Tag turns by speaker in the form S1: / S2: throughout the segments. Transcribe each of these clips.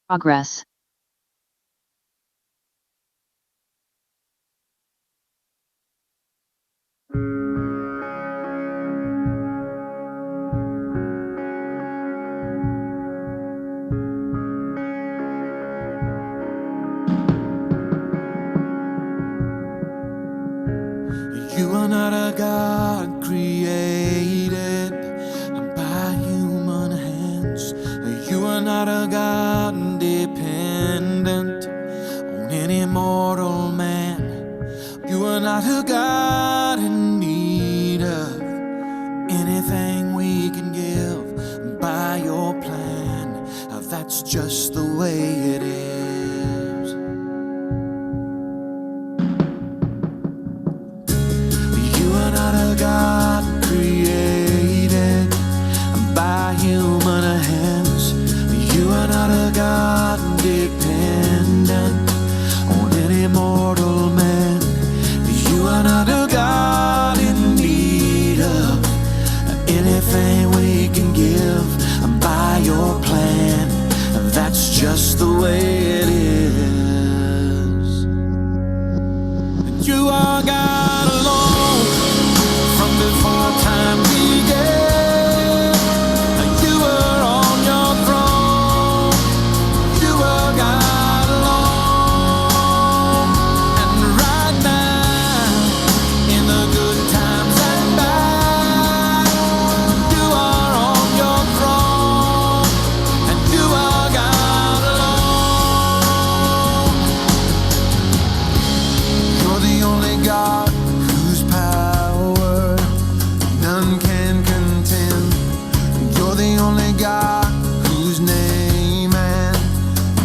S1: Progress.
S2: You are not a God created by human hands. You are not a God dependent on any mortal man. You are not a God in need of anything we can give by your plan. That's just the way it is. You are not a God created by human hands. You are not a God dependent on any mortal man. You are not a God in need of anything we can give by your plan. That's just the way it is. You are God alone from before time began. You were on your throne. You were God alone. And right now, in the good times and bad, you are on your throne. And you are God alone. You're the only God whose power none can contend. You're the only God whose name and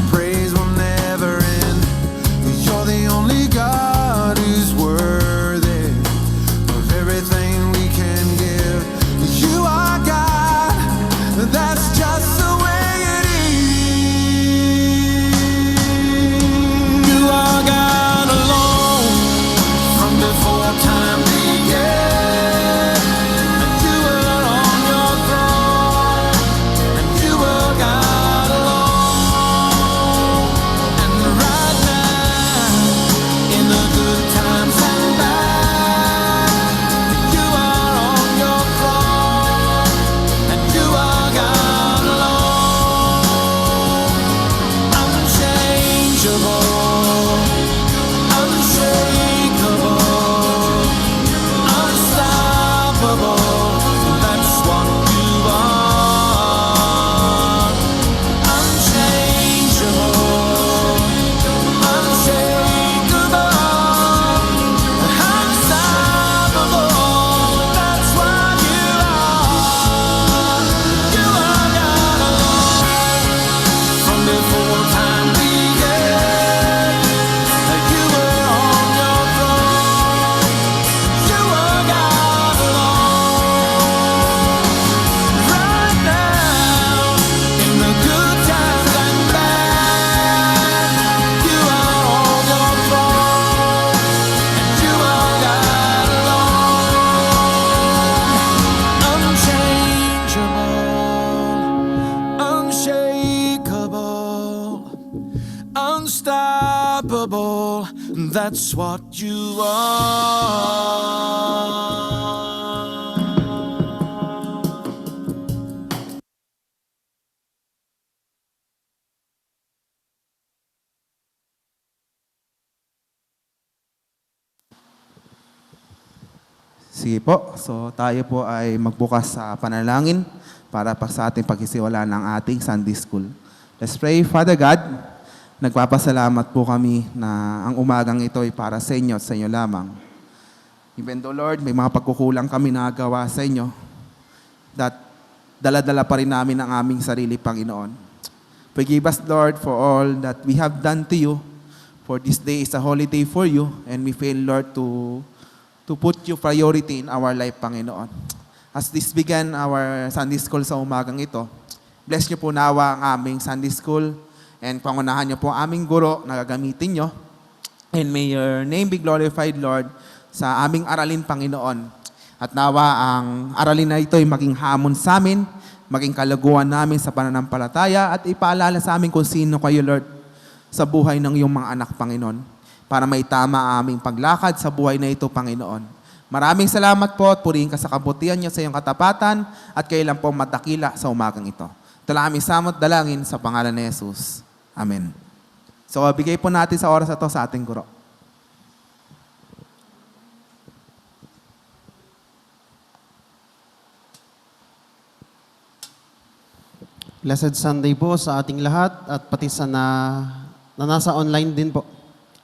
S2: praise will never end. You're the only God who's worthy of everything we can give. You are God, that's just the way it is. You are God alone from before time began. And you were on your throne. And you were God alone. And right now, in the good times and bad, you are on your throne. And you are God alone. Unchangeable, unshakable, unstoppable. That's what you are. Unchangeable, unshakable, unstoppable. That's what you are. You are God alone from before time began. You were on your throne. You are God alone. Right now, in the good times and bad, you are on your throne. And you are God alone. Unchangeable, unshakable, unstoppable. That's what you are.
S3: Sige po, so tayo po ay magbukas sa panalangin para pa sa ating pagkisiwala ng ating Sunday School. Let's pray. Father God, nagpapasalamat po kami na ang umagang ito ay para sa inyo at sa inyo lamang. Even though Lord, may mga pagkukulang kami nagawa sa inyo, that dala-dala pa rin namin ang aming sarili, Panginoon. Forgive us, Lord, for all that we have done to you, for this day is a holiday for you, and we fail, Lord, to put you priority in our life, Panginoon. As this began our Sunday School sa umagang ito, bless niyo po nawa ang aming Sunday School and pangunahan niyo po ang aming guro na gagamitin niyo. And may your name be glorified, Lord, sa aming aralin, Panginoon. At nawa ang aralin na ito ay maging hamon sa amin maging kalaguan namin sa pananampalataya at ipaalala sa amin kung sino kayo, Lord, sa buhay ng iyong mga anak, Panginoon, para may tama aming paglakad sa buhay na ito, Panginoon. Maraming salamat po at purihin ka sa kabutihan niyo sa iyong katapatan at kailan po matakila sa umagang ito. Ito lang aming samot dalangin sa pangalan ni Jesus. Amen. So, bigay po natin sa oras na ito sa ating guro.
S1: Blessed Sunday po sa ating lahat at pati sa na nasa online din po.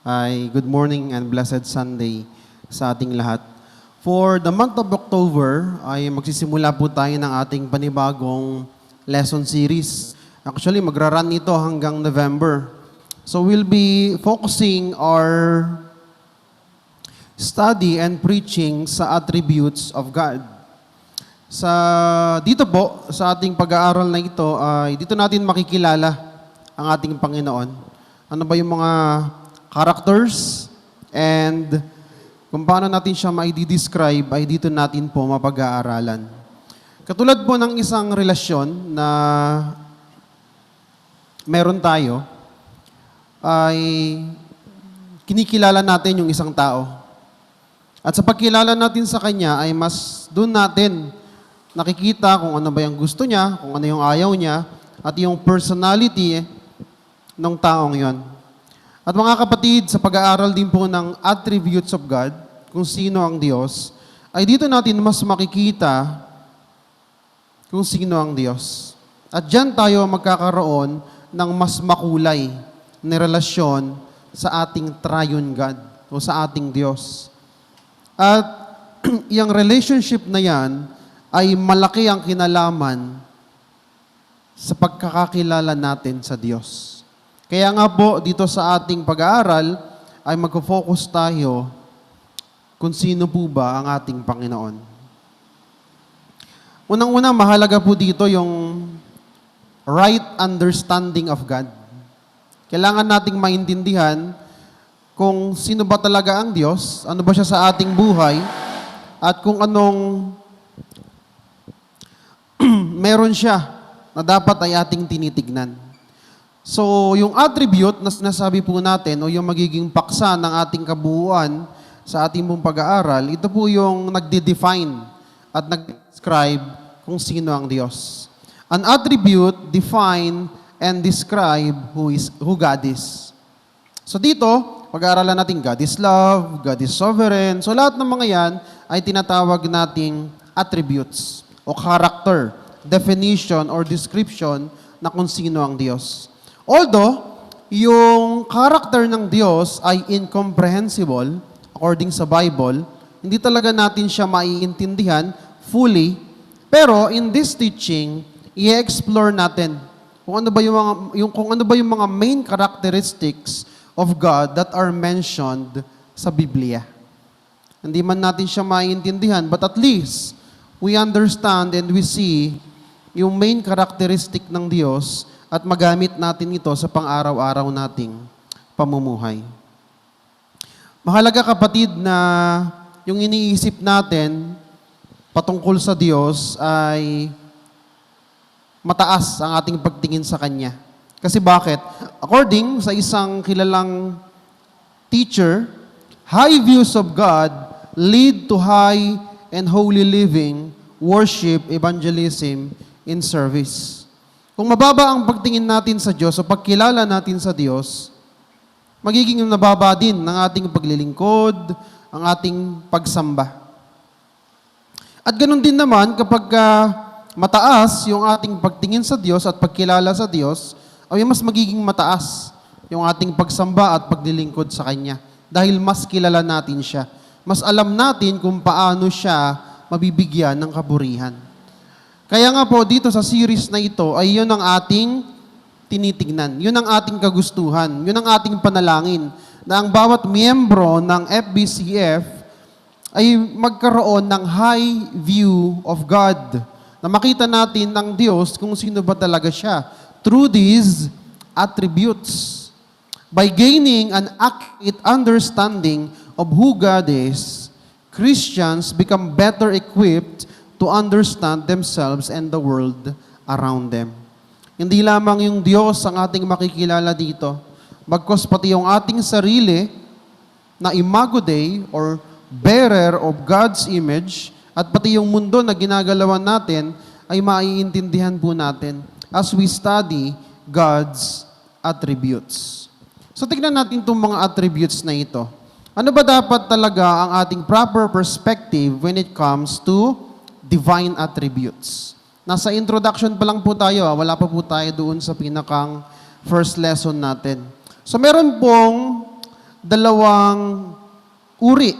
S1: Ay good morning and blessed Sunday sa ating lahat. For the month of October ay magsisimula po tayo ng ating panibagong lesson series. Actually, magra-run ito hanggang November. So we'll be focusing our study and preaching sa attributes of God. Dito po, sa ating pag-aaral na ito, ay dito natin makikilala ang ating Panginoon. Ano ba yung mga characters and kung paano natin siya ma-describe ay dito natin po mapag-aaralan. Katulad po ng isang relasyon na meron tayo, ay kinikilala natin yung isang tao. At sa pagkilala natin sa kanya ay mas doon natin nakikita kung ano ba yung gusto niya, kung ano yung ayaw niya, at yung personality ng taong yon. At mga kapatid, sa pag-aaral din po ng attributes of God, kung sino ang Diyos, ay dito natin mas makikita kung sino ang Diyos. At dyan tayo magkakaroon ng mas makulay na relasyon sa ating triune God o sa ating Diyos. At yung relationship na yan ay malaki ang kinalaman sa pagkakakilala natin sa Diyos. Kaya nga po, dito sa ating pag-aaral, ay magfo-focus tayo kung sino po ba ang ating Panginoon. Unang-una, mahalaga po dito yung right understanding of God. Kailangan nating maintindihan kung sino ba talaga ang Diyos, ano ba siya sa ating buhay, at kung anong meron siya na dapat ay ating tinitignan. So, yung attribute na sinasabi po natin o yung magiging paksa ng ating kabuuan sa ating pong pag-aaral, ito po yung nagde-define at nag-describe kung sino ang Diyos. An attribute define and describe who God is. So dito, pag-aaralan natin God is love, God is sovereign. So lahat ng mga yan ay tinatawag nating attributes o character, definition or description na kung sino ang Diyos. Although, yung character ng Diyos ay incomprehensible according sa Bible, hindi talaga natin siya maiintindihan fully, pero in this teaching, i-explore natin kung ano ba yung mga main characteristics of God that are mentioned sa Biblia. Hindi man natin siya maiintindihan, but at least we understand and we see yung main characteristic ng Diyos at magamit natin ito sa pang-araw-araw nating pamumuhay. Mahalaga kapatid na yung iniisip natin patungkol sa Diyos ay mataas ang ating pagtingin sa Kanya. Kasi bakit? According sa isang kilalang teacher, high views of God lead to high and holy living, worship, evangelism, in service. Kung mababa ang pagtingin natin sa Diyos o pagkilala natin sa Diyos, magiging nababa din ng ating paglilingkod, ang ating pagsamba. At ganun din naman kapag mataas yung ating pagtingin sa Diyos at pagkilala sa Diyos, ay mas magiging mataas yung ating pagsamba at paglilingkod sa Kanya. Dahil mas kilala natin siya. Mas alam natin kung paano siya mabibigyan ng kaburihan. Kaya nga po dito sa series na ito ay yun ang ating tinitignan. Yun ang ating kagustuhan. Yun ang ating panalangin na ang bawat miyembro ng FBCF ay magkaroon ng high view of God. Na makita natin ng Diyos kung sino ba talaga siya through these attributes. By gaining an accurate understanding of who God is, Christians become better equipped to understand themselves and the world around them. Hindi lamang yung Diyos ang ating makikilala dito, bagkus pati yung ating sarili na imago Dei or bearer of God's image at pati yung mundo na ginagalawan natin ay maiintindihan po natin as we study God's attributes. So tignan natin itong mga attributes na ito. Ano ba dapat talaga ang ating proper perspective when it comes to divine attributes? Nasa introduction pa lang po tayo, wala pa po tayo doon sa pinakang first lesson natin. So meron pong dalawang uri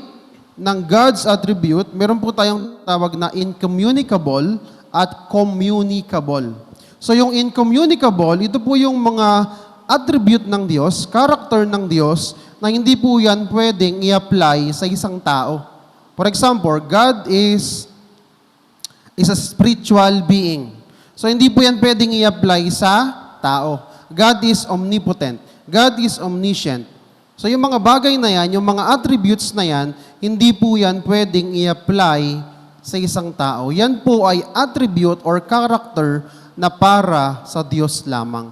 S1: ng God's attribute. Meron po tayong tawag na incommunicable at communicable. So yung incommunicable, ito po yung mga attribute ng Diyos, character ng Diyos, na hindi po yan pwedeng i-apply sa isang tao. For example, God is a spiritual being. So hindi po yan pwedeng i-apply sa tao. God is omnipotent. God is omniscient. So yung mga bagay na yan, yung mga attributes na yan, hindi po yan pwedeng i-apply sa isang tao. Yan po ay attribute or character na para sa Diyos lamang.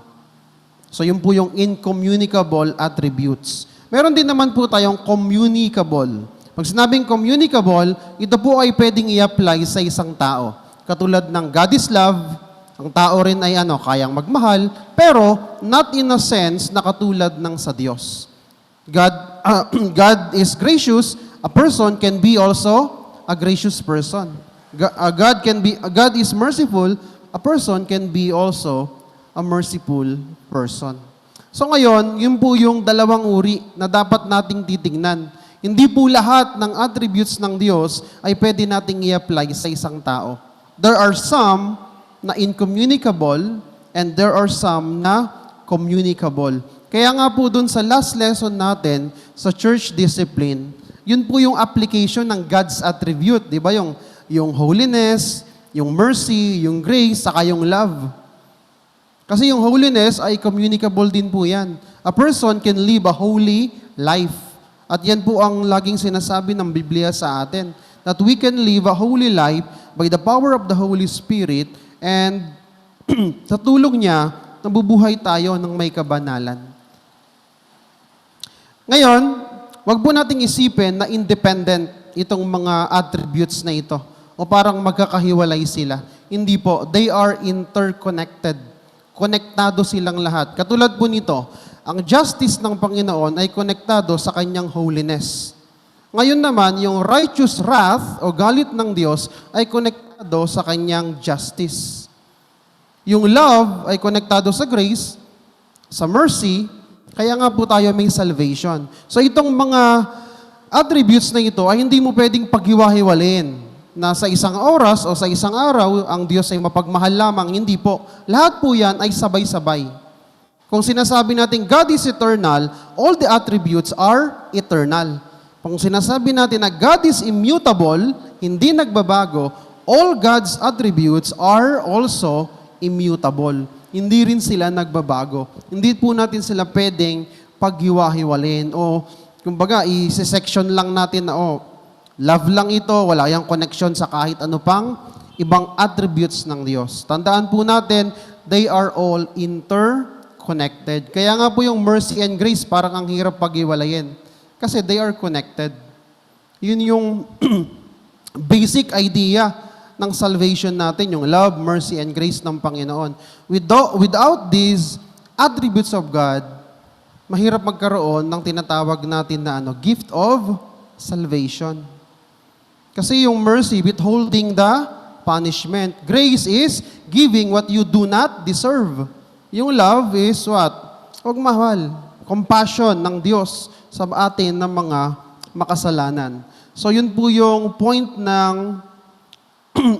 S1: So yun po yung incommunicable attributes. Meron din naman po tayong communicable. Pag sinabing communicable, ito po ay pwedeng i-apply sa isang tao. Katulad ng God is love, ang tao rin ay kayang magmahal, pero not in a sense na katulad ng sa Diyos. God is gracious, a person can be also a gracious person. God is merciful, a person can be also a merciful person. So ngayon, yun po yung dalawang uri na dapat nating titingnan. Hindi po lahat ng attributes ng Diyos ay pwede nating i-apply sa isang tao. There are some na incommunicable and there are some na communicable. Kaya nga po dun sa last lesson natin sa church discipline, yun po yung application ng God's attribute, di ba? Yung holiness, yung mercy, yung grace, saka yung love. Kasi yung holiness ay communicable din po yan. A person can live a holy life. At yan po ang laging sinasabi ng Biblia sa atin, that we can live a holy life by the power of the Holy Spirit and sa tulong niya, nabubuhay tayo ng may kabanalan. Ngayon, wag po nating isipin na independent itong mga attributes na ito o parang magkakahiwalay sila. Hindi po. They are interconnected. Konektado silang lahat. Katulad po nito, ang justice ng Panginoon ay konektado sa kanyang holiness. Ngayon naman, yung righteous wrath o galit ng Diyos ay konektado sa kanyang justice. Yung love ay konektado sa grace, sa mercy, kaya nga po tayo may salvation. So itong mga attributes na ito ay hindi mo pwedeng paghiwa-hiwalin na sa isang oras o sa isang araw, ang Diyos ay mapagmahal lamang. Hindi po. Lahat po yan ay sabay-sabay. Kung sinasabi natin God is eternal, all the attributes are eternal. Kung sinasabi natin na God is immutable, hindi nagbabago, all God's attributes are also immutable. Hindi rin sila nagbabago. Hindi po natin sila pwedeng paghiwa-hiwalin o kumbaga, i-section lang natin na, love lang ito, wala yung connection sa kahit ano pang ibang attributes ng Diyos. Tandaan po natin, they are all interconnected. Kaya nga po yung mercy and grace, parang ang hirap pag-iwalayin. Kasi they are connected. Yun yung basic idea ng salvation natin, yung love, mercy, and grace ng Panginoon. Without these attributes of God, mahirap magkaroon ng tinatawag natin na gift of salvation. Kasi yung mercy, withholding the punishment. Grace is giving what you do not deserve. Yung love is what? Pagmahal. Compassion ng Diyos sa atin ng mga makasalanan. So yun po yung point ng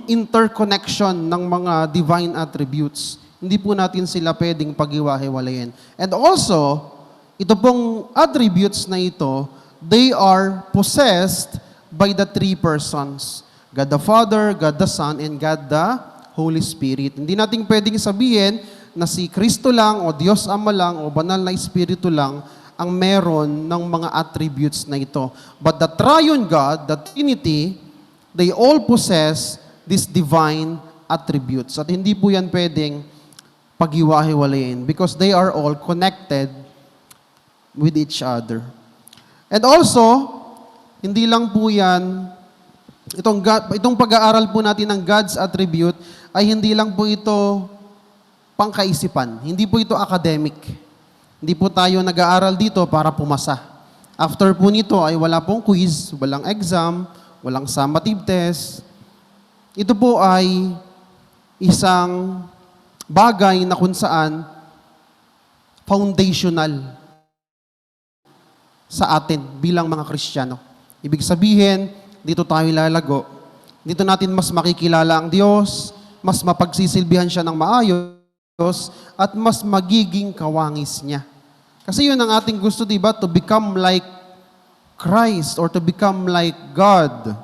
S1: interconnection ng mga divine attributes. Hindi po natin sila pwedeng paghiwa-hiwalayin. And also, ito pong attributes na ito, they are possessed by the three persons. God the Father, God the Son, and God the Holy Spirit. Hindi natin pwedeng sabihin na si Kristo lang o Diyos Ama lang o banal na Espiritu lang ang meron ng mga attributes na ito. But the triune God, the Trinity, they all possess these divine attributes. At hindi po yan pwedeng paghiwa-hiwalayin because they are all connected with each other. And also, hindi lang po yan, itong pag-aaral po natin ng God's attribute ay hindi lang po ito pangkaisipan. Hindi po ito academic. Hindi po tayo nag-aaral dito para pumasa. After po nito ay wala pong quiz, walang exam, walang summative test. Ito po ay isang bagay na kung saan foundational sa atin bilang mga Kristiyano. Ibig sabihin, dito tayo lalago. Dito natin mas makikilala ang Diyos, mas mapagsisilbihan siya ng maayos, at mas magiging kawangis niya. Kasi yun ang ating gusto, diba? To become like Christ or to become like God.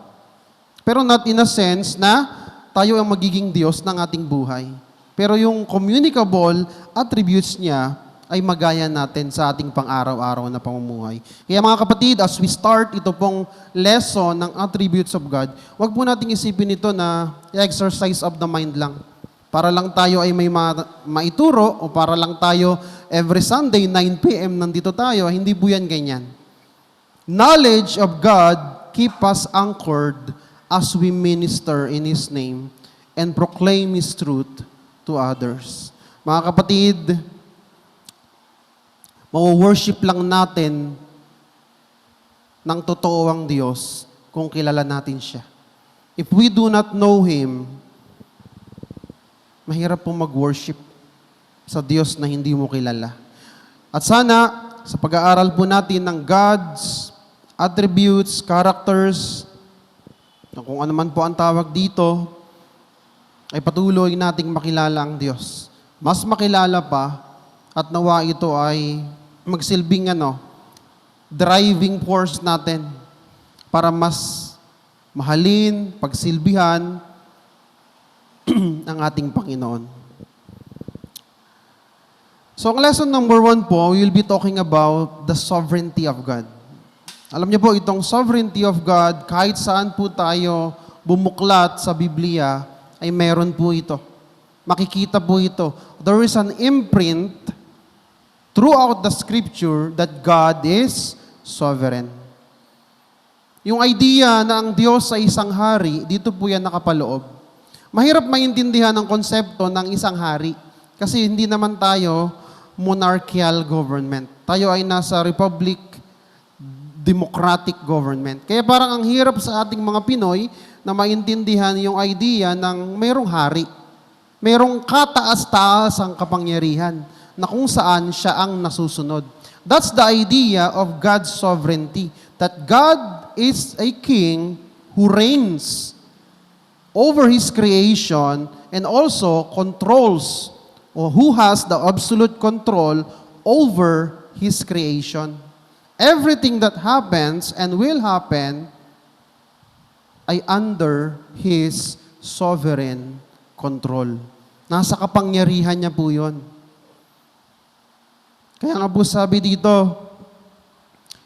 S1: Pero not in a sense na tayo ang magiging Diyos ng ating buhay. Pero yung communicable attributes niya ay magaya natin sa ating pang-araw-araw na pamumuhay. Kaya mga kapatid, as we start ito pong lesson ng attributes of God, wag po nating isipin ito na exercise of the mind lang. Para lang tayo ay may maituro o para lang tayo every Sunday, 9 p.m. nandito tayo. Hindi po yan ganyan. Knowledge of God keep us anchored as we minister in His name and proclaim His truth to others. Mga kapatid, mawo-worship lang natin ng totoo ang Diyos kung kilala natin siya. If we do not know Him, mahirap pong mag-worship sa Diyos na hindi mo kilala. At sana, sa pag-aaral po natin ng God's attributes, characters, kung ano man po ang tawag dito, ay patuloy nating makilala ang Diyos. Mas makilala pa, at nawa ito ay magsilbing driving force natin para mas mahalin, pagsilbihan ang ating Panginoon. So, ang lesson number 1 po, we will be talking about the sovereignty of God. Alam niyo po, itong sovereignty of God, kahit saan po tayo bumuklat sa Biblia, ay meron po ito. Makikita po ito. There is an imprint throughout the Scripture that God is sovereign. Yung idea na ang Diyos ay isang hari, dito po yan nakapaloob. Mahirap maintindihan ang konsepto ng isang hari kasi hindi naman tayo monarchical government. Tayo ay nasa republic, democratic government. Kaya parang ang hirap sa ating mga Pinoy na maintindihan yung idea ng mayroong hari. Mayroong kataas-taas ang kapangyarihan na kung saan siya ang nasusunod. That's the idea of God's sovereignty. That God is a king who reigns over His creation and also controls or who has the absolute control over His creation. Everything that happens and will happen ay under His sovereign control. Nasa kapangyarihan niya po yun. Kaya nga po sabi dito,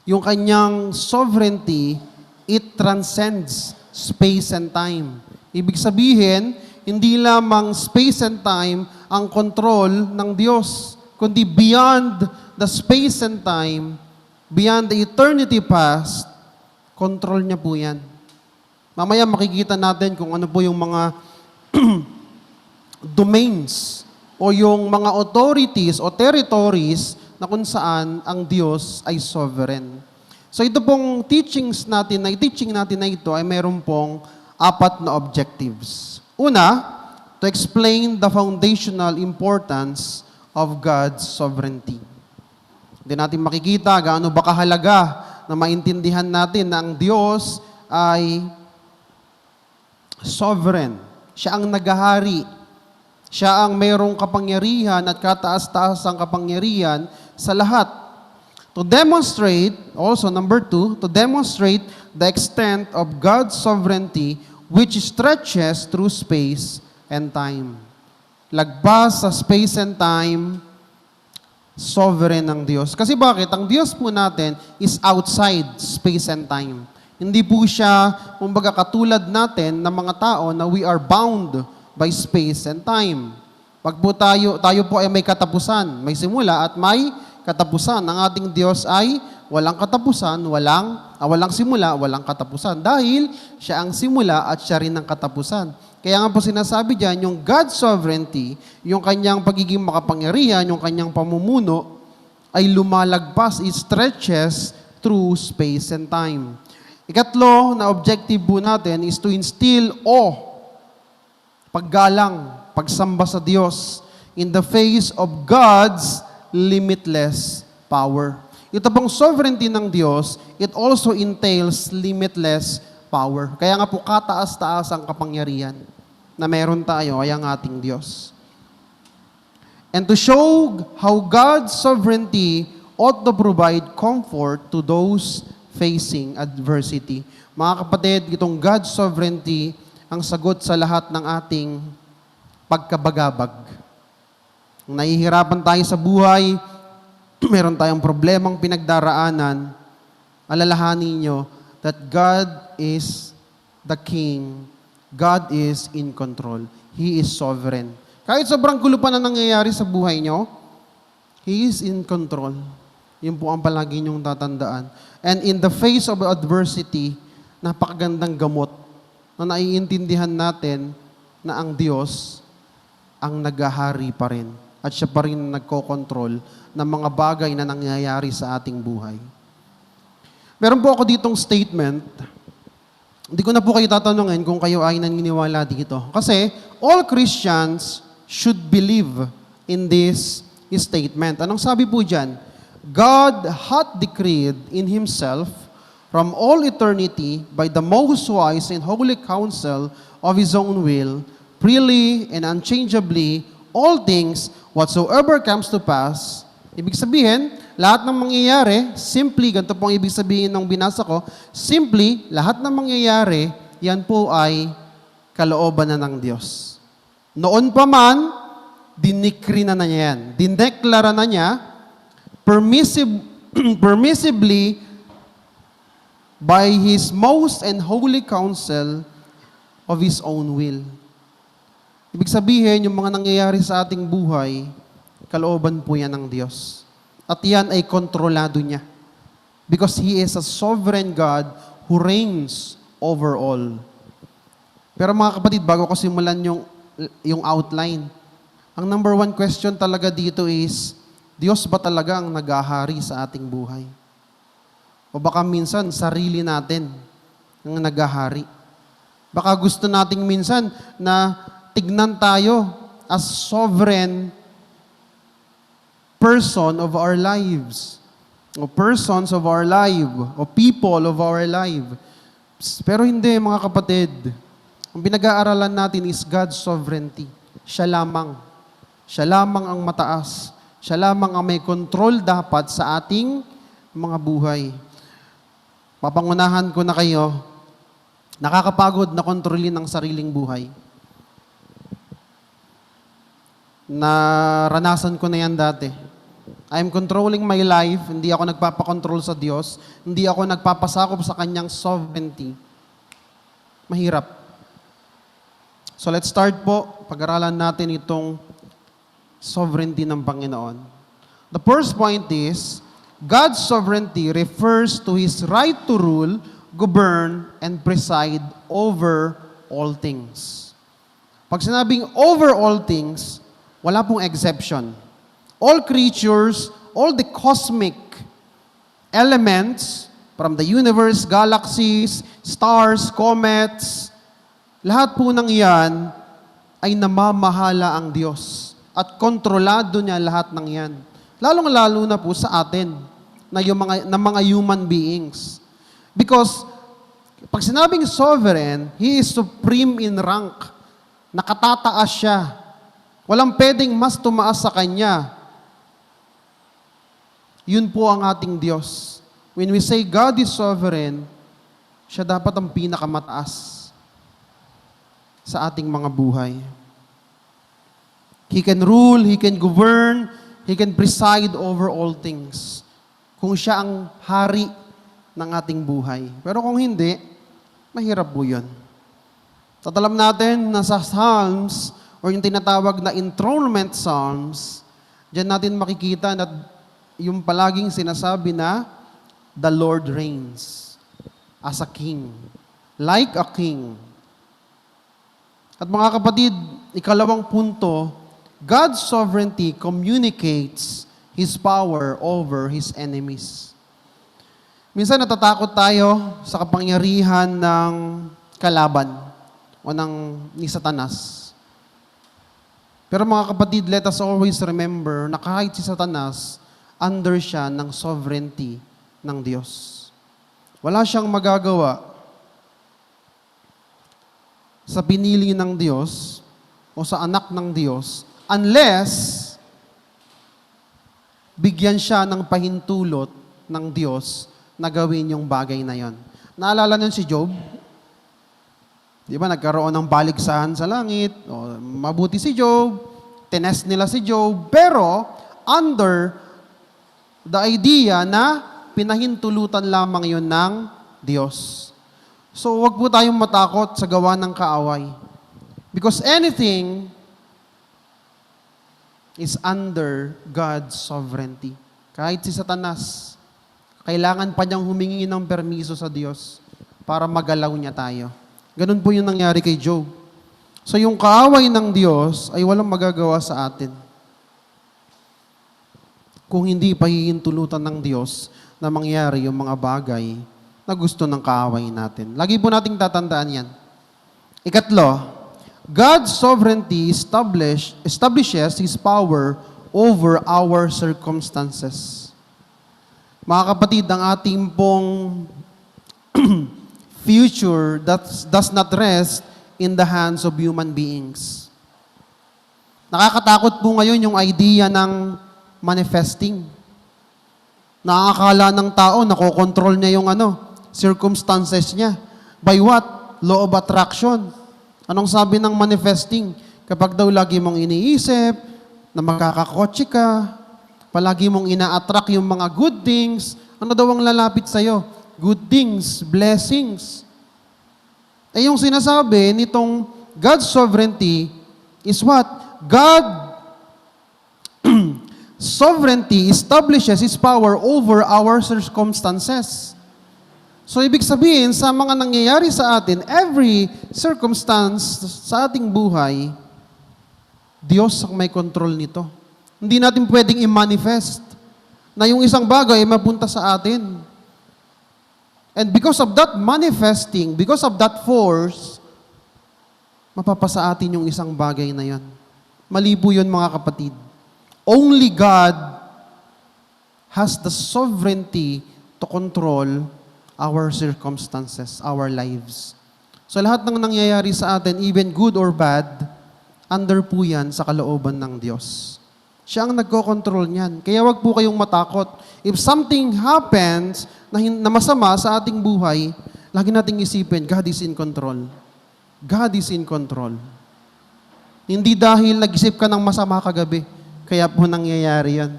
S1: yung kanyang sovereignty, it transcends space and time. Ibig sabihin, hindi lamang space and time ang control ng Diyos, kundi beyond the space and time, beyond the eternity past, control niya po yan. Mamaya makikita natin kung ano po yung mga domains o yung mga authorities o territories na kung saan ang Diyos ay sovereign. So ito pong teaching natin na ito ay meron pong 4 na objectives. Una, to explain the foundational importance of God's sovereignty. Hindi natin makikita gaano ba kahalaga na maintindihan natin na ang Diyos ay sovereign. Siya ang nagahari. Siya ang mayroong kapangyarihan at kataas-taas ang kapangyarihan sa lahat. To demonstrate, also number 2, to demonstrate the extent of God's sovereignty which stretches through space and time. Lagpas sa space and time, sovereign ng Diyos. Kasi bakit? Ang Diyos po natin is outside space and time. Hindi po siya, kumbaga katulad natin ng mga tao na we are bound by space and time. Pag po tayo po ay may katapusan, may simula at may katapusan. Ang ating Diyos ay walang katapusan, walang simula, walang katapusan. Dahil siya ang simula at siya rin ang katapusan. Kaya nga po sinasabi diyan, yung God's sovereignty, yung kanyang pagiging makapangyarihan, yung kanyang pamumuno, ay lumalagpas, it stretches through space and time. Ikatlo na objective po natin is to instill awe, paggalang, pagsamba sa Diyos in the face of God's limitless power. Ito pong sovereignty ng Diyos, it also entails limitless power. Kaya nga po kataas-taas ang kapangyarihan na meron tayo ay ang ating Diyos. And to show how God's sovereignty ought to provide comfort to those facing adversity. Mga kapatid, itong God's sovereignty ang sagot sa lahat ng ating pagkabagabag. Kung nahihirapan tayo sa buhay, meron tayong problemang pinagdaraanan, alalahanin nyo that God is the King. God is in control. He is sovereign. Kahit sobrang gulo pa na nangyayari sa buhay nyo, He is in control. Yun po ang palagi nyong tatandaan. And in the face of adversity, napakagandang gamot na naiintindihan natin na ang Diyos ang naghahari pa rin. At siya pa rin nagkokontrol ng mga bagay na nangyayari sa ating buhay. Meron po ako ditong statement. Hindi ko na po kayo tatanungin kung kayo ay naniniwala dito. Kasi all Christians should believe in this statement. Anong sabi po dyan? God hath decreed in Himself from all eternity by the most wise and holy counsel of His own will, freely and unchangeably, all things whatsoever comes to pass. Ibig sabihin, lahat ng mangyayari, simply, ganito pong ibig sabihin ng binasa ko, simply, lahat ng mangyayari, yan po ay kalooban na ng Diyos. Noon pa man, dinikri na niya yan. Dineklara na niya, permissibly, by His most and holy counsel of His own will. Ibig sabihin, yung mga nangyayari sa ating buhay, kalooban po yan ng Diyos. At yan ay kontrolado niya. Because He is a sovereign God who reigns over all. Pero mga kapatid, bago ko simulan yung outline, ang number one question talaga dito is, Diyos ba talaga ang naghahari sa ating buhay? O baka minsan, sarili natin ang naghahari. Baka gusto nating minsan na tignan tayo as sovereign person of our lives, o persons of our life, o people of our life. Pero hindi, mga kapatid. Ang pinag-aaralan natin is God's sovereignty. Siya lamang. Siya lamang ang mataas. Siya lamang ang may control dapat sa ating mga buhay. Papangunahan ko na kayo, nakakapagod na kontrolin ang sariling buhay. Naranasan ko na yan dati. I'm controlling my life, hindi ako nagpapakontrol sa Diyos, hindi ako nagpapasakop sa Kanyang sovereignty. Mahirap. So let's start po, pag-aralan natin itong sovereignty ng Panginoon. The first point is, God's sovereignty refers to His right to rule, govern, and preside over all things. Pag sinabing over all things, wala pong exception. All creatures, all the cosmic elements from the universe, galaxies, stars, comets, lahat po ng iyan ay namamahala ang Diyos at kontrolado niya lahat ng iyan. Lalong-lalo na po sa atin na mga human beings. Because pag sinabing sovereign, He is supreme in rank. Nakatataas siya. Walang pwedeng mas tumaas sa Kanya. Yun po ang ating Diyos. When we say God is sovereign, siya dapat ang pinakamataas sa ating mga buhay. He can rule, He can govern, He can preside over all things. Kung siya ang hari ng ating buhay. Pero kung hindi, mahirap po yun. At alam natin na sa Psalms, or yung tinatawag na enthronement Psalms, diyan natin makikita na yung palaging sinasabi na, the Lord reigns as a king, like a king. At mga kapatid, ikalawang punto, God's sovereignty communicates His power over His enemies. Minsan natatakot tayo sa kapangyarihan ng kalaban o ni Satanas. Pero mga kapatid, let us always remember na kahit si Satanas, under siya ng sovereignty ng Diyos. Wala siyang magagawa sa pinili ng Diyos o sa anak ng Diyos unless bigyan siya ng pahintulot ng Diyos na gawin yung bagay na yon. Naalala niyo si Job? Di ba, nagkaroon ng baligsahan sa langit, o, mabuti si Job, tinest nila si Job, pero under the idea na pinahintulutan lamang yun ng Diyos. So, wag po tayong matakot sa gawa ng kaaway. Because anything is under God's sovereignty. Kahit si Satanas, kailangan pa niyang humingi ng permiso sa Diyos para magalaw niya tayo. Ganun po yung nangyari kay Job. So yung kaaway ng Diyos ay walang magagawa sa atin kung hindi pahihintulutan ng Diyos na mangyari yung mga bagay na gusto ng kaaway natin. Lagi po nating tatandaan yan. Ikatlo, God's sovereignty establishes His power over our circumstances. Mga kapatid, ang ating pong future that does not rest in the hands of human beings. Nakakatakot po ngayon yung idea ng manifesting. Nakakala ng tao, nakokontrol niya yung circumstances niya. By what? Law of attraction. Anong sabi ng manifesting? Kapag daw lagi mong iniisip na makakakotse ka, palagi mong ina-attract yung mga good things, ano daw ang lalapit sa'yo? Good things, blessings. Eh yung sinasabi nitong God's sovereignty is what? God sovereignty establishes His power over our circumstances. So ibig sabihin, sa mga nangyayari sa atin, every circumstance sa ating buhay, Diyos ang may control nito. Hindi natin pwedeng i-manifest na yung isang bagay ay mapunta sa atin. And because of that manifesting, because of that force, mapapasa atin yung isang bagay na yan. Mali po yun, mga kapatid. Only God has the sovereignty to control our circumstances, our lives. So lahat ng nangyayari sa atin, even good or bad, under po yan sa kalooban ng Diyos. Siya ang nagko-control niyan. Kaya wag po kayong matakot. If something happens na masama sa ating buhay, lagi nating isipin, God is in control. God is in control. Hindi dahil nag-isip ka ng masama kagabi, kaya po nangyayari yan.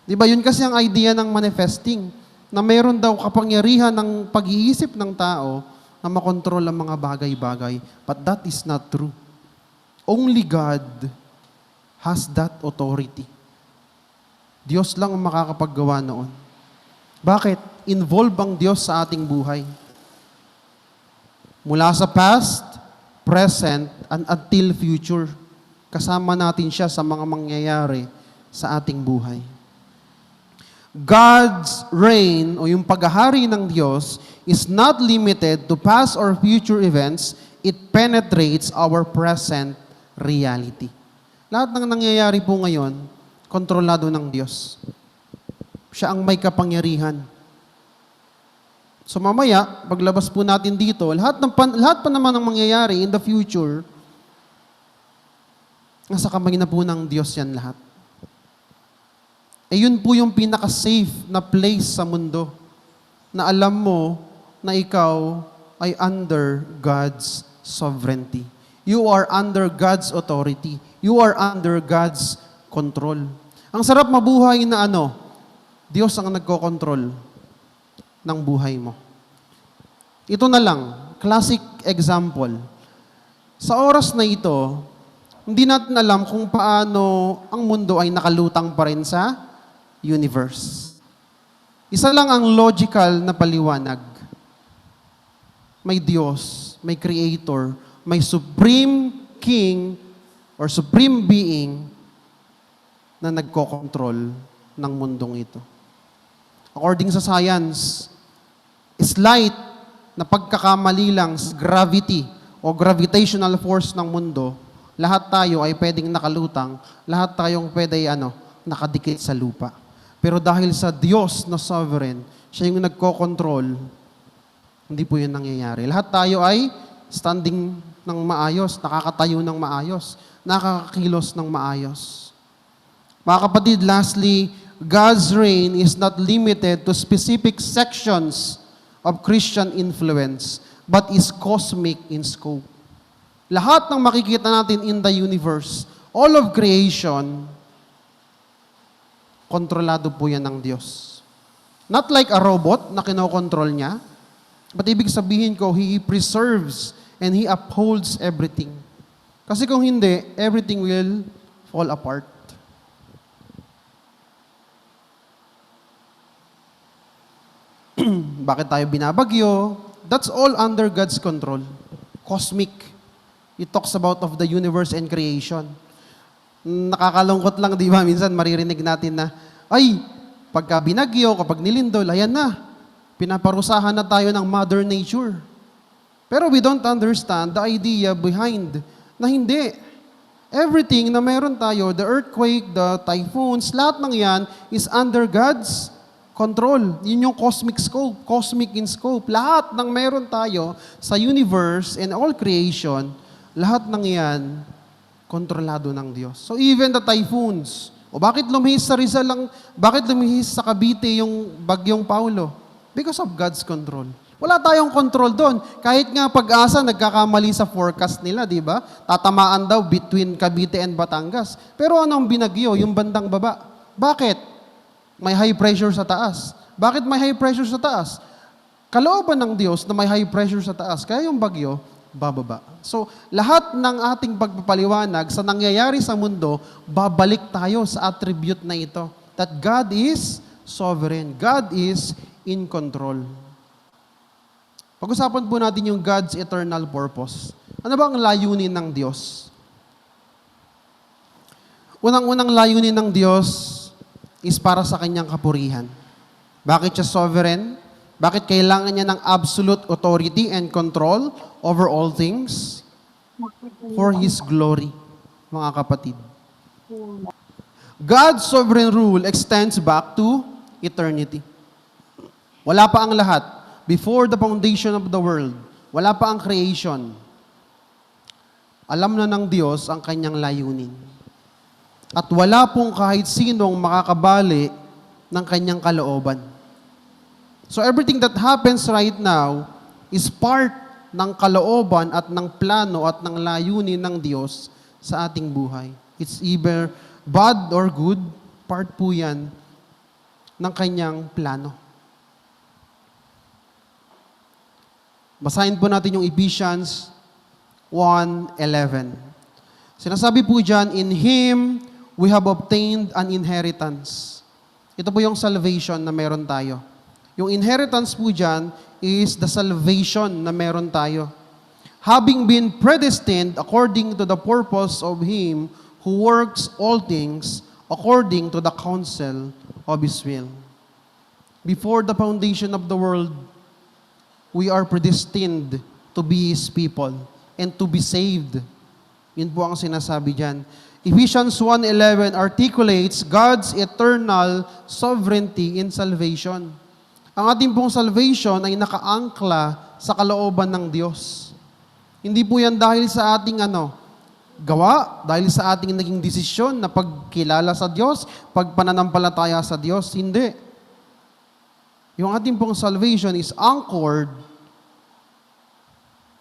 S1: Di ba? Yun kasi ang idea ng manifesting, na mayroon daw kapangyarihan ng pag-iisip ng tao na makontrol ang mga bagay-bagay. But that is not true. Only God has that authority. Diyos lang ang makakapaggawa noon. Bakit? Involve ang Diyos sa ating buhay. Mula sa past, present, and until future. Kasama natin siya sa mga mangyayari sa ating buhay. God's reign o yung paghahari ng Diyos is not limited to past or future events. It penetrates our present reality. Lahat ng nangyayari po ngayon, kontrolado ng Diyos. Siya ang may kapangyarihan. So mamaya, paglabas po natin dito, lahat pa naman ng mangyayari in the future, nasa kamay na po ng Diyos yan lahat. Eh yun po yung pinaka-safe na place sa mundo na alam mo na ikaw ay under God's sovereignty. You are under God's authority. You are under God's control. Ang sarap mabuhay na Diyos ang nagko-control ng buhay mo. Ito na lang, classic example. Sa oras na ito, hindi natin alam kung paano ang mundo ay nakalutang pa rin sa universe. Isa lang ang logical na paliwanag. May Diyos, may Creator, may Supreme King or Supreme Being na nagkokontrol ng mundong ito. According sa science, slight na pagkakamali lang sa gravity o gravitational force ng mundo, lahat tayo ay pwedeng nakalutang, lahat tayong pwede nakadikit sa lupa. Pero dahil sa Diyos na sovereign, siya yung nagkokontrol, hindi po yun nangyayari. Lahat tayo ay standing ng maayos, nakakatayo ng maayos, nakakakilos ng maayos. Mga kapatid, lastly, God's reign is not limited to specific sections of Christian influence, but is cosmic in scope. Lahat ng makikita natin in the universe, all of creation, kontrolado po yan ng Diyos. Not like a robot na kinokontrol niya, but ibig sabihin ko, He preserves and He upholds everything. Kasi kung hindi, everything will fall apart. Bakit tayo binabagyo? That's all under God's control. Cosmic. It talks about of the universe and creation. Nakakalungkot lang, di ba? Minsan maririnig natin na, ay, pagka binagyo, kapag nilindol, ayan na, pinaparusahan na tayo ng Mother Nature. Pero we don't understand the idea behind na hindi. Everything na meron tayo, the earthquake, the typhoons, lahat ng yan is under God's control. Yun yung cosmic scope, cosmic in scope. Lahat ng meron tayo sa universe and all creation, lahat ng yan, kontrolado ng Diyos. So even the typhoons, o bakit lumihis sa Rizal lang, bakit lumihis sa Cavite yung bagyong Paulo? Because of God's control. Wala tayong control doon. Kahit nga Pag-asa, nagkakamali sa forecast nila, di ba? Tatamaan daw between Cavite and Batangas. Pero anong binagyo? Yung bandang baba. Bakit? May high pressure sa taas. Bakit may high pressure sa taas? Kalooban ng Diyos na may high pressure sa taas. Kaya yung bagyo, bababa. So, lahat ng ating pagpapaliwanag sa nangyayari sa mundo, babalik tayo sa attribute na ito. That God is sovereign. God is in control. Pag-usapan po natin yung God's eternal purpose. Ano ba ang layunin ng Diyos? Unang-unang layunin ng Diyos is para sa kanyang kapurihan. Bakit siya sovereign? Bakit kailangan niya ng absolute authority and control over all things? For His glory, mga kapatid. God's sovereign rule extends back to eternity. Wala pa ang lahat. Before the foundation of the world, wala pa ang creation. Alam na ng Diyos ang kanyang layunin. At wala pong kahit sinong makakabali ng kanyang kalooban. So everything that happens right now is part ng kalooban at ng plano at ng layunin ng Diyos sa ating buhay. It's either bad or good, part po yan ng kanyang plano. Basahin po natin yung Ephesians 1:11. Sinasabi po dyan, in Him we have obtained an inheritance. Ito po yung salvation na meron tayo. Yung inheritance po dyan is the salvation na meron tayo. Having been predestined according to the purpose of Him who works all things according to the counsel of His will. Before the foundation of the world, we are predestined to be His people and to be saved. Yun po ang sinasabi dyan. Ephesians 1:11 articulates God's eternal sovereignty in salvation. Ang ating pong salvation ay nakaangkla sa kalooban ng Diyos. Hindi po yan dahil sa ating gawa, dahil sa ating naging desisyon na pagkilala sa Diyos, pagpananampalataya sa Diyos. Hindi. Yung ating pong salvation is anchored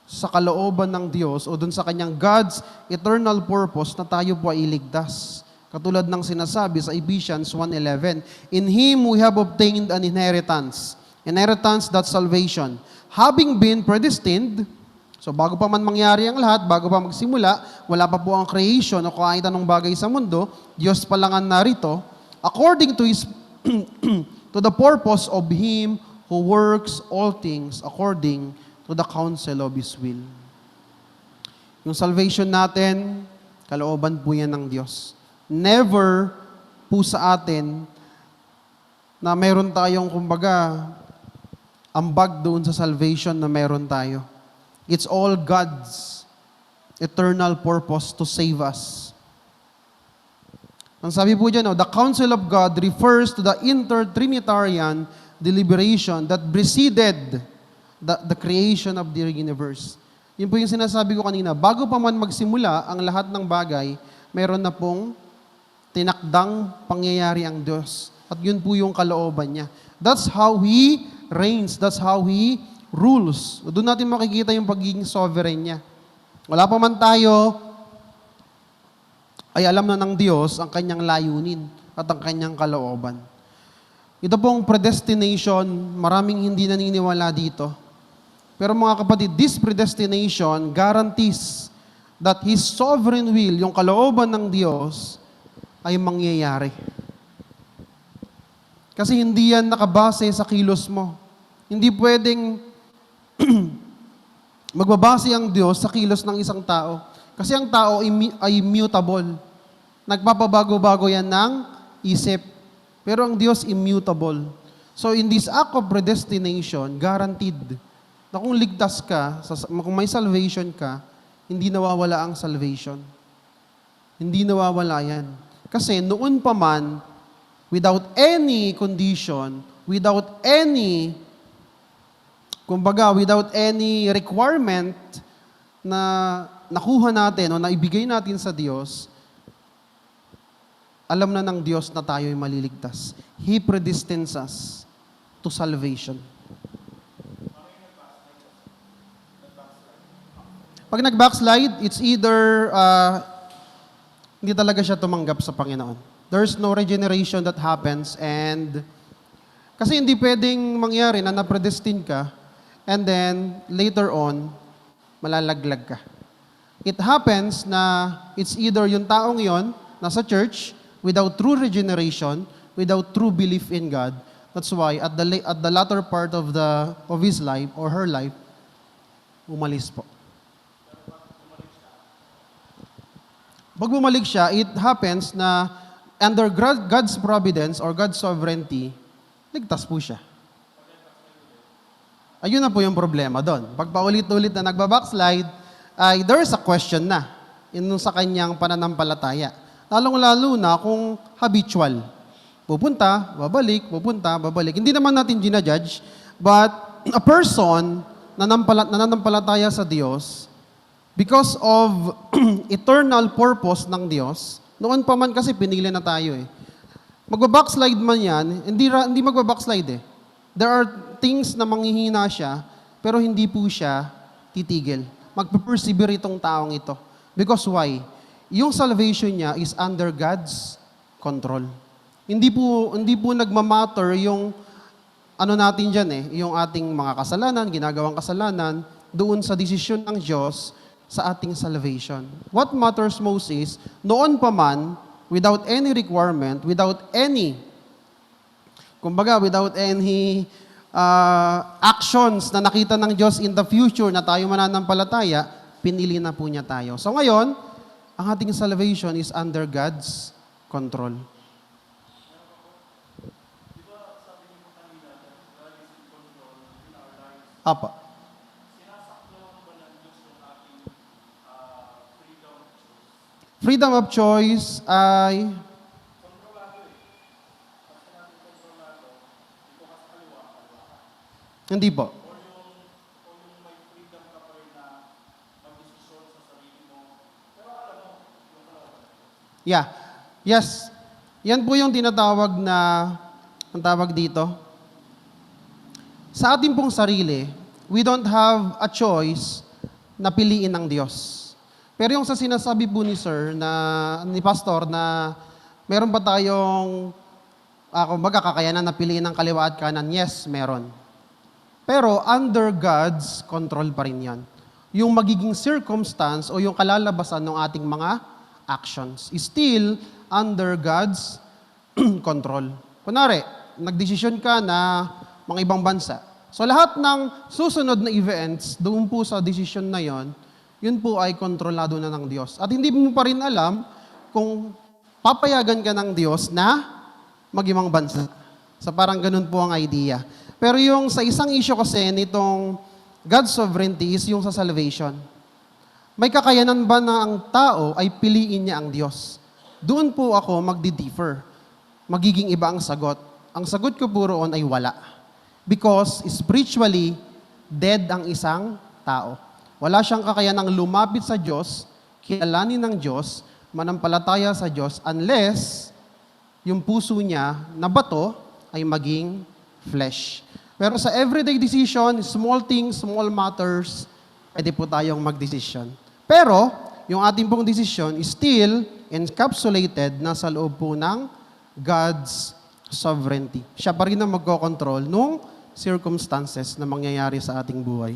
S1: sa kalooban ng Diyos o dun sa kanyang God's eternal purpose na tayo po ay iligtas. Katulad ng sinasabi sa Ephesians 1:11, in Him we have obtained an inheritance. Inheritance, that's salvation. Having been predestined, So bago pa man mangyari ang lahat, bago pa magsimula, wala pa po ang creation o kahit anong bagay sa mundo, Diyos pa lang ang narito, according to His, to the purpose of Him who works all things according to the counsel of His will. Yung salvation natin, kalooban po yan ng Diyos. Never po sa atin na meron tayong, kumbaga, ambag doon sa salvation na meron tayo. It's all God's eternal purpose to save us. Ang sabi po dyan, the counsel of God refers to the inter-Trinitarian deliberation that preceded the creation of the universe. Yun po yung sinasabi ko kanina, bago pa man magsimula ang lahat ng bagay, meron na pong tinakdang pangyayari ang Diyos. At yun po yung kalooban niya. That's how He reigns. That's how He rules. Doon natin makikita yung pagiging sovereign niya. Wala pa man tayo, ay alam na ng Diyos ang kanyang layunin at ang kanyang kalooban. Ito pong predestination, maraming hindi naniniwala dito. Pero mga kapatid, this predestination guarantees that His sovereign will, yung kalooban ng Diyos, ay mangyayari. Kasi hindi yan nakabase sa kilos mo. Hindi pwedeng magbabase ang Diyos sa kilos ng isang tao. Kasi ang tao ay mutable. Nagpapabago-bago yan ng isip. Pero ang Diyos immutable. So in this act of predestination, guaranteed na kung ligtas ka, kung may salvation ka, hindi nawawala ang salvation. Hindi nawawala yan. Kasi noon pa man, without any condition, without any, kumbaga, without any requirement na nakuha natin o naibigay natin sa Diyos, alam na ng Diyos na tayo ay maliligtas. He predestines us to salvation. Pag nag-backslide, it's either hindi talaga siya tumanggap sa Panginoon. There's no regeneration that happens and kasi hindi pwedeng mangyari na na-predestine ka and then later on, malalaglag ka. It happens na it's either yung taong yon nasa church without true regeneration, without true belief in God. That's why at the latter part of his life or her life, umalis po. Pag bumalik siya, it happens na under God's providence or God's sovereignty, ligtas po siya. Ayun na po yung problema doon. Pag paulit-ulit na nagbabackslide, ay there is a question na sa kanyang pananampalataya. Lalong-lalo na kung habitual. Pupunta, babalik. Hindi naman natin ginajudge, but a person na nananampalataya sa Diyos, because of eternal purpose ng Diyos, noon pa man kasi pinili na tayo eh. Magbabackslide man yan, hindi magbabackslide eh. There are things na manghihina siya, pero hindi po siya titigil. Magpe-persevere itong taong ito. Because why? Yung salvation niya is under God's control. Hindi po nagmamatter yung ano natin dyan eh, yung ating mga kasalanan, ginagawang kasalanan, doon sa desisyon ng Diyos sa ating salvation. What matters most is, noon pa man, without any requirement, without any actions na nakita ng Diyos in the future na tayo mananampalataya, pinili na po niya tayo. So ngayon, ang ating salvation is under God's control. Apa. Freedom of choice ay hindi po. Yeah. Yes. Yan po yung tinatawag na, ang tawag dito. Sa ating pong sarili, we don't have a choice na piliin ng Diyos. Pero yung sa sinasabi po ni Sir, ni Pastor, na meron ba tayong, kumbaga, kakayanan na piliin ng kaliwa at kanan? Yes, meron. Pero under God's control pa rin yan. yung magiging circumstance o yung kalalabasan ng ating mga actions is still under God's control. Kunwari, nagdesisyon ka na mga ibang bansa. So lahat ng susunod na events, doon po sa desisyon na yon, yun po ay kontrolado na ng Diyos. At hindi mo pa rin alam kung papayagan ka ng Diyos na mag-ibang bansa. So parang ganun po ang idea. Pero yung sa isang issue kasi nitong God's sovereignty is yung sa salvation. May kakayanan ba na ang tao ay piliin niya ang Diyos? Doon po ako magdi-differ. Magiging iba ang sagot. Ang sagot ko po roon ay wala. Because spiritually, dead ang isang tao. Wala siyang kakayanang lumapit sa Diyos, kilalanin ng Diyos, manampalataya sa Diyos, unless yung puso niya na bato ay maging flesh. Pero sa everyday decision, small things, small matters, pwede po tayong mag-decision. Pero, yung ating pong decision is still encapsulated na sa loob po ng God's sovereignty. Siya pa rin ang magkocontrol nung circumstances na mangyayari sa ating buhay.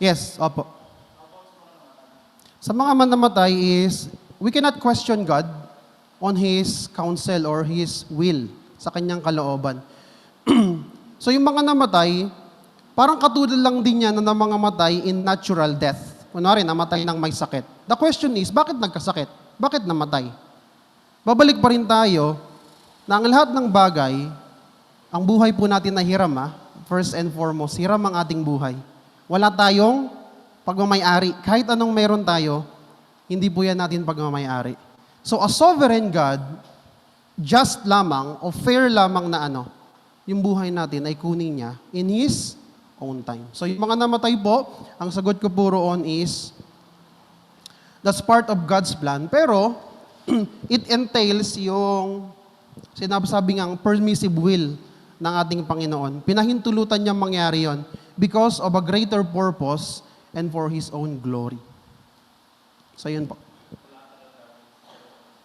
S1: Yes, opo. Sa mga manamatay is, we cannot question God on His counsel or His will sa kanyang kalooban. So yung mga namatay, parang katulad lang din yan na mga matay in natural death. Kunwari, namatay ng may sakit. The question is, bakit nagkasakit? Bakit namatay? Babalik pa rin tayo na ang lahat ng bagay, ang buhay po natin na hiram, first and foremost, hiram ang ating buhay. Wala tayong pagmamayari. Kahit anong meron tayo, hindi po yan natin pagmamayari. So a sovereign God, just lamang o fair lamang na yung buhay natin ay kunin niya in His own time. So yung mga namatay po, ang sagot ko po roon is, that's part of God's plan. Pero, it entails yung, sinasabi ngang permissive will ng ating Panginoon. Pinahintulutan niya mangyari yon because of a greater purpose and for His own glory. So yun po.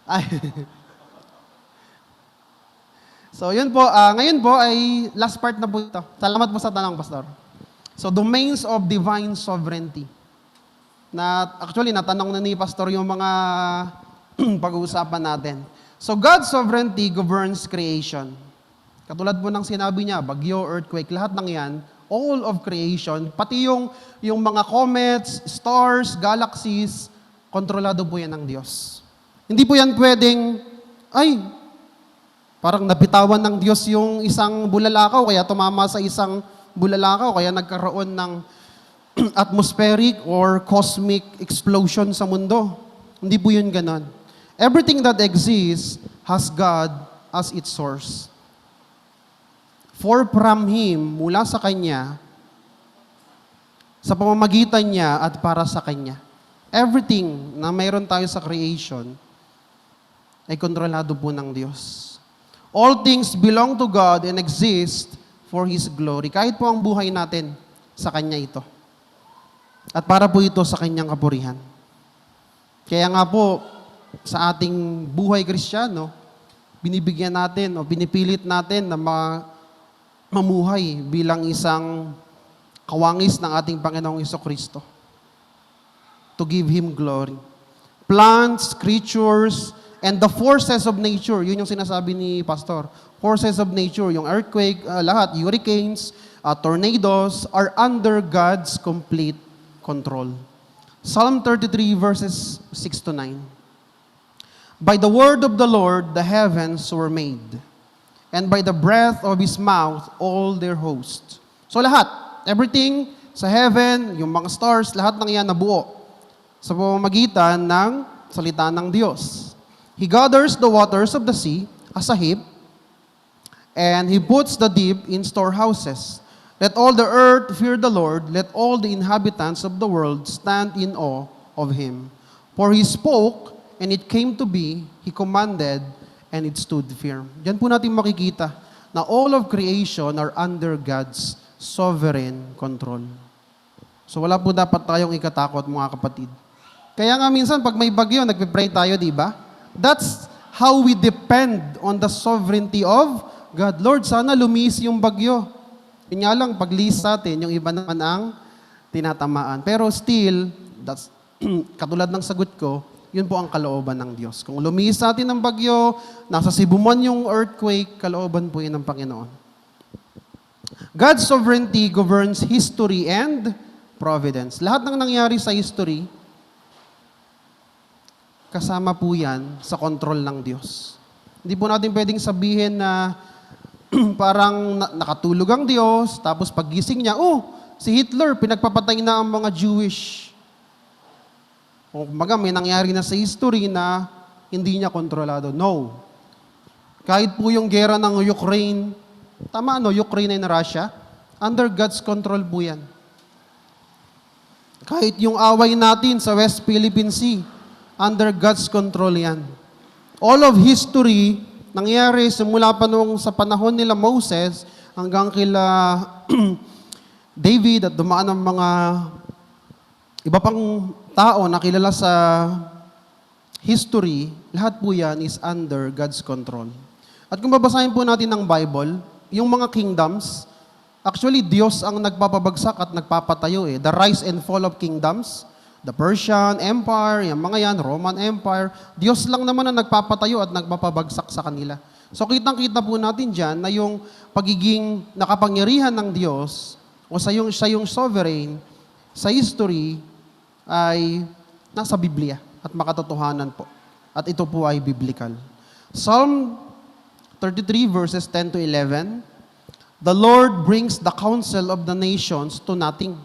S1: Ay. So yun po, ngayon po ay last part na po ito. Salamat po sa tanong, Pastor. So domains of divine sovereignty. Na actually natanong na ni Pastor yung mga pag-uusapan natin. So God's sovereignty governs creation. Katulad po ng sinabi niya, bagyo, earthquake, lahat ng yan, all of creation, pati yung mga comets, stars, galaxies, kontrolado po yan ng Diyos. Hindi po yan pwedeng, parang nabitawan ng Diyos yung isang bulalakaw, kaya tumama sa isang bulalakaw, kaya nagkaroon ng atmospheric or cosmic explosion sa mundo. Hindi po yun ganon. Everything that exists has God as its source. For from Him, mula sa Kanya, sa pamamagitan niya at para sa Kanya. Everything na mayroon tayo sa creation ay kontrolado po ng Diyos. All things belong to God and exist for His glory. Kahit po ang buhay natin, sa Kanya ito. At para po ito sa Kanyang kapurihan. Kaya nga po, sa ating buhay Kristiyano, binibigyan natin o pinipilit natin na mamuhay bilang isang kawangis ng ating Panginoong Jesucristo. To give Him glory. Plants, creatures, and the forces of nature, yun yung sinasabi ni Pastor. Forces of nature, yung earthquake, lahat, hurricanes, tornadoes, are under God's complete control. Psalm 33 verses 6 to 9. By the word of the Lord, the heavens were made, and by the breath of His mouth, all their hosts. So lahat, everything sa heaven, yung mga stars, lahat ng yan nabuo sa pamamagitan ng salita ng Diyos. He gathers the waters of the sea as a heap, and He puts the deep in storehouses. Let all the earth fear the Lord, let all the inhabitants of the world stand in awe of Him. For He spoke, and it came to be, He commanded, and it stood firm. Diyan po natin makikita na all of creation are under God's sovereign control. So wala po dapat tayong ikatakot, mga kapatid. Kaya nga minsan, pag may bagyo, nagpe-pray tayo, di ba? That's how we depend on the sovereignty of God. Lord, sana lumis yung bagyo. Yun nga lang, pag-list natin, yung iba naman ang tinatamaan. Pero still, that's, katulad ng sagot ko, yun po ang kalooban ng Diyos. Kung lumis natin ang bagyo, nasa Cebu man yung earthquake, kalooban po yun ng Panginoon. God's sovereignty governs history and providence. Lahat ng nangyari sa history, kasama po yan sa control ng Diyos. Hindi po natin pwedeng sabihin na parang nakatulog ang Diyos, tapos paggising niya, si Hitler, pinagpapatay na ang mga Jewish. O kumbaga, may nangyari na sa history na hindi niya kontrolado. No. Kahit po yung gera ng Ukraine, tama Ukraine and Russia, under God's control po yan. Kahit yung away natin sa West Philippine Sea, under God's control yan. All of history, nangyari simula pa nung sa panahon nila Moses hanggang kila David at dumaan ng mga iba pang tao na kilala sa history, lahat po yan is under God's control. At kung babasahin po natin ng Bible, yung mga kingdoms, actually Diyos ang nagpapabagsak at nagpapatayo eh. The rise and fall of kingdoms, the Persian Empire, yung mga yan, Roman Empire, Diyos lang naman ang nagpapatayo at nagpapabagsak sa kanila. So kitang-kita po natin dyan na yung pagiging nakapangyarihan ng Diyos o siya yung sovereign sa history ay nasa Biblia at makatotohanan po. At ito po ay biblical. Psalm 33 verses 10 to 11, the Lord brings the counsel of the nations to nothing.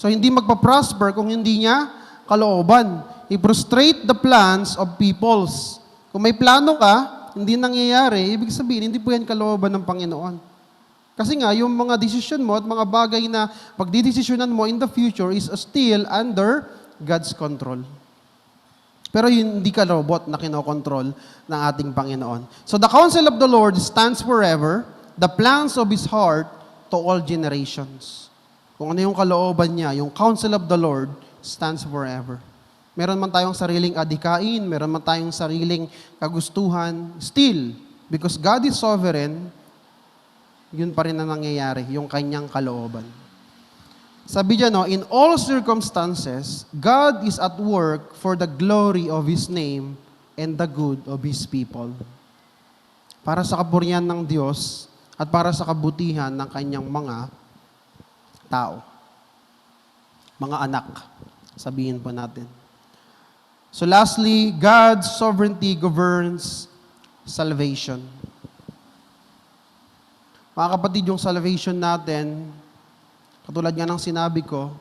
S1: So hindi magpa-prosper kung hindi niya kalooban. He frustrate the plans of peoples. Kung may plano ka, hindi nangyayari, ibig sabihin, hindi po yan kalooban ng Panginoon. Kasi nga, yung mga decision mo at mga bagay na pagdidesisyonan mo in the future is still under God's control. Pero yun, hindi ka robot na kinokontrol ng ating Panginoon. So the counsel of the Lord stands forever, the plans of His heart to all generations. Kung ano yung kalooban niya, yung counsel of the Lord stands forever. Meron man tayong sariling adikain, meron man tayong sariling kagustuhan, still, because God is sovereign, yun pa rin na nangyayari, yung kanyang kalooban. Sabi dyan, in all circumstances, God is at work for the glory of His name and the good of His people. Para sa kapurihan ng Diyos at para sa kabutihan ng kanyang mga tao. Mga anak, sabihin po natin. So lastly, God's sovereignty governs salvation. Mga kapatid, yung salvation natin, katulad nga ng sinabi ko,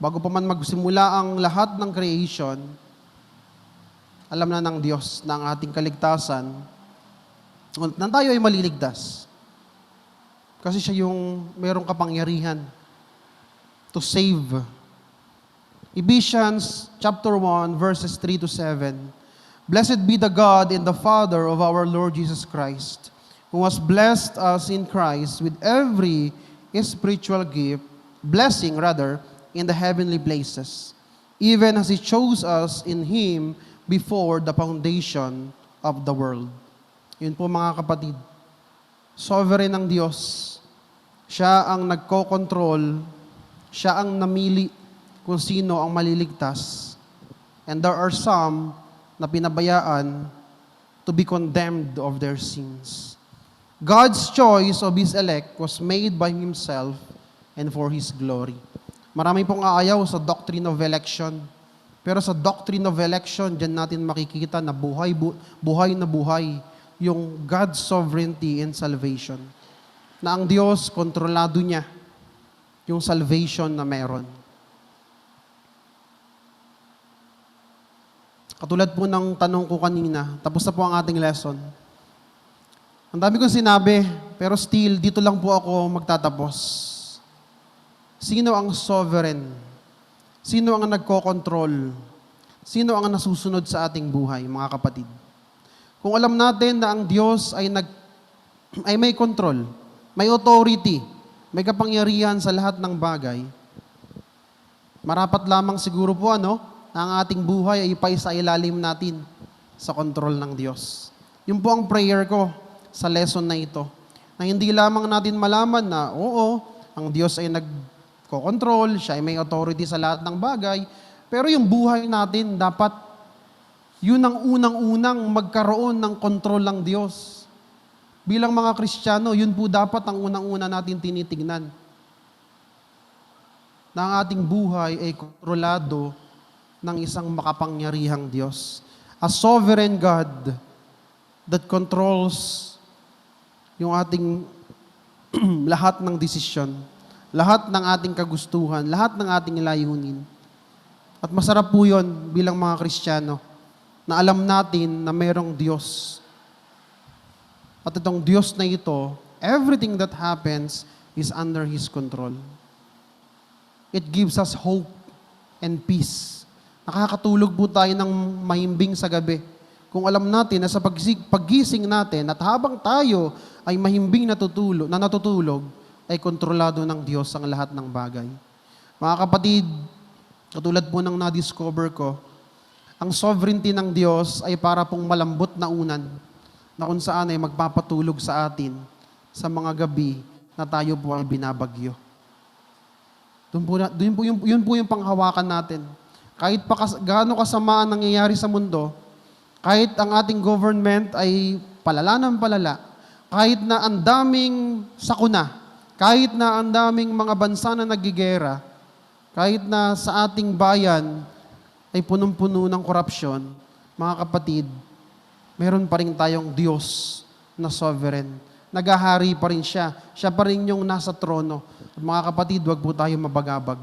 S1: bago pa man magsimula ang lahat ng creation, alam na ng Diyos na ang ating kaligtasan, na tayo ay maliligtas. Kasi siya yung mayroong kapangyarihan to save. Ephesians chapter 1, verses 3 to 7. Blessed be the God and the Father of our Lord Jesus Christ, who has blessed us in Christ with every spiritual gift, blessing in the heavenly places, even as He chose us in Him before the foundation of the world. Yun po mga kapatid, sovereign ng Diyos. Siya ang nagko-control, siya ang namili kung sino ang maliligtas. And there are some na pinabayaan to be condemned of their sins. God's choice of His elect was made by Himself and for His glory. Marami pong aayaw sa doctrine of election. Pero sa doctrine of election, dyan natin makikita na buhay na buhay yung God's sovereignty and salvation. Na ang Diyos, kontrolado niya yung salvation na meron. Katulad po ng tanong ko kanina, tapos na po ang ating lesson. Ang dami kong sinabi, pero still, dito lang po ako magtatapos. Sino ang sovereign? Sino ang nagko-control? Sino ang nasusunod sa ating buhay, mga kapatid? Kung alam natin na ang Diyos ay may control, may authority, may kapangyarihan sa lahat ng bagay, marapat lamang siguro po na ang ating buhay ay ipaisa ilalim natin sa control ng Diyos. Yun po ang prayer ko sa lesson na ito. Na hindi lamang natin malaman na, oo, ang Diyos ay nagko-control, siya ay may authority sa lahat ng bagay, pero yung buhay natin dapat yun ang unang-unang magkaroon ng kontrol ng Diyos. Bilang mga Kristiyano, yun po dapat ang unang-una natin tinitignan. Na ang ating buhay ay kontrolado ng isang makapangyarihang Diyos. A sovereign God that controls yung ating lahat ng desisyon, lahat ng ating kagustuhan, lahat ng ating layunin. At masarap po yun bilang mga Kristiyano na alam natin na mayroong Diyos. At itong Diyos na ito, everything that happens is under His control. It gives us hope and peace. Nakakatulog po tayo ng mahimbing sa gabi. Kung alam natin na sa paggising natin at habang tayo ay mahimbing natutulog, ay kontrolado ng Diyos ang lahat ng bagay. Mga kapatid, katulad po ng na-discover ko, ang sovereignty ng Diyos ay para pong malambot na unan na kung saan ay magpapatulog sa atin sa mga gabi na tayo po ay binabagyo. Yun po yung panghawakan natin. Kahit pa gaano kasama ang nangyayari sa mundo, kahit ang ating government ay palala ng palala, kahit na ang daming sakuna, kahit na ang daming mga bansa na nagigera, kahit na sa ating bayan ay punong-puno ng korupsyon, mga kapatid, meron pa rin tayong Diyos na sovereign. Nagahari pa rin siya. Siya pa rin yung nasa trono. At mga kapatid, wag po tayo mabagabag.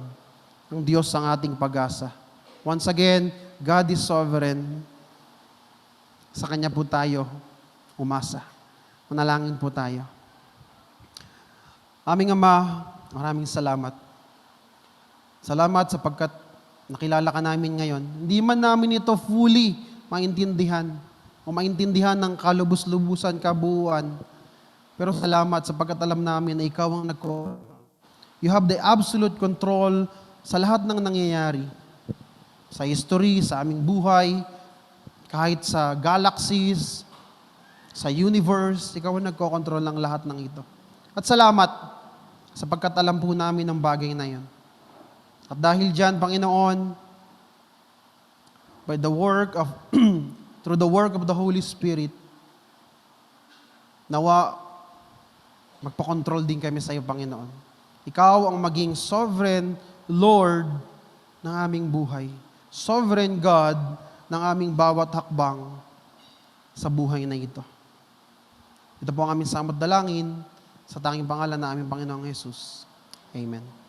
S1: Ang Diyos ang ating pag-asa. Once again, God is sovereign. Sa Kanya po tayo umasa. Manalangin po tayo. Aming Ama, maraming salamat. Salamat sapagkat nakilala ka namin ngayon. Hindi man namin ito fully maintindihan o maintindihan ng kalubos-lubusan, kabuuan. Pero salamat sapagkat alam namin na Ikaw ang You have the absolute control sa lahat ng nangyayari. Sa history, sa aming buhay, kahit sa galaxies, sa universe, Ikaw ang nagkokontrol ng lahat ng ito. At salamat sapagkat alam po namin ang bagay na yun. At dahil dyan, Panginoon, by the work of, through the work of the Holy Spirit, nawa, magpakontrol din kami sa iyo, Panginoon. Ikaw ang maging sovereign Lord ng aming buhay. Sovereign God ng aming bawat hakbang sa buhay na ito. Ito po ang aming samot dalangin sa tanging pangalan na aming Panginoong Jesus. Amen.